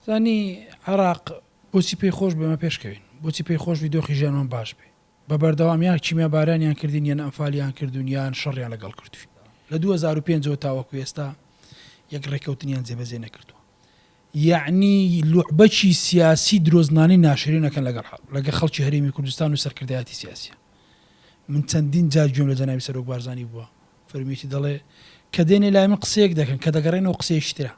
زانی عراق بۆچی پێی خۆش بێمە پێشکەوین، بۆچی پێی خۆش دۆخی ژیانمان باش بێ، بە بەردەوامیان چیمە بارانیان کردین یان ئەمفالیان کردوون یان شەڕیان لەگەڵ کردووی لە 2005 تاوەکو ئێستا یەک ڕێکەوتنیان جێبەجێ نەکردووە. یعنی لوعبەکی سیاسی درۆزنانی ناشرینەکەن لەگەڵ خەڵکی هەرێمی کوردستان و سەرکردایەتی سیاسی. من چەندین جار گوێم لە جەنابی سەرۆک بارزانی بووە فەرمیێتی دەڵێ کە دێنێ لای من قسەیەک دەکەن کە دەگەڕێنەوە قسەیەکی ترە.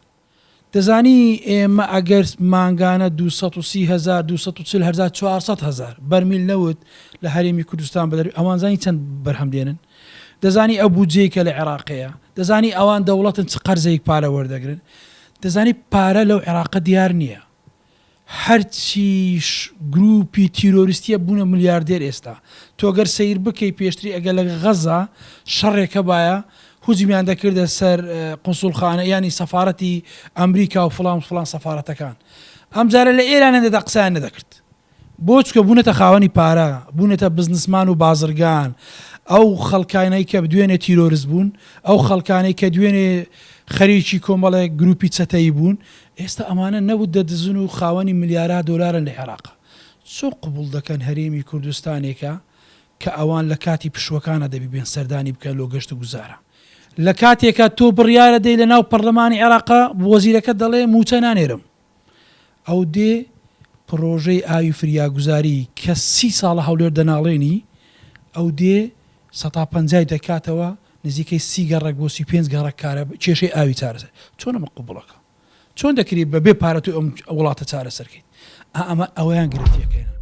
دەزانی ئێمە ئەگەر مانگانە 230,000 240,000 400,000 بەرمیل نەوت لە هەرێمی کوردستان بەدەر ئەوانزانی چەند بەرهەم دێنن، دەزانی ئەو بودجەیە کە لە عێراقەیە، دەزانی ئەوان دەوڵەتن چ قەرزێک پارە وەردەگرن، دەزانی پارە لەو عێراقە دیار نییە. هەرچی گروپی تیرۆریستیە بوونە ملیاردێر ئێستا. تۆگەر سیر بکەی پێشتری ئەگە لە غەزا شەڕێکە باە هوجمیان دەکردە سەر قونسوڵخانە ینی سەفارەتی ئەمریکا و فلان سەفارەتەکان. ئەمجارە لە ئێرانە دەدا قسەیان نەدەکرد. بۆ چکە بوونەتە خاوەنی پارە، بوونێتە بزنسمان و بازرگان، ئەو خەڵکانەی کە دوێنێ تیرۆریست بوون، ئەو خەڵکانەی کە دوێنێ خەریکی کۆمەڵێک گروپی چەتەی بوون، ئێستا ئەمانە نەبوو دەدزن و خاوەنی ملیارە دۆلارن لە عێراق. چۆن قبول دەکەن هەرێمی کوردستانێکە کە ئەوان لە کاتی پشوەکانە دەبی بێن سەردانی بکەن لۆ گەشت و گوزارە. لە کاتێکە تۆ بڕیارە دەی لە ناو پەرلەمانی عێراقا وەزیرەکە دەڵێ موچە نانێرم. ئەو دێ پرۆژەی ئاوی فریاگوزاری کە 30 ساڵە هەولێر دەناڵێنی، ئەو دێ 150 دەکاتەوە نزیکەی 30 گەڕێک بۆ 35 گەڕێک کارە کێشەی ئاوی چارەسەر. چۆن ئەمە قبوڵەکە؟ چۆن دەکری بەبێ پارە توی ئەم وڵاتە چارەسەرکەیت؟ ئەمە ئەوەیان گرفتیەکەینە.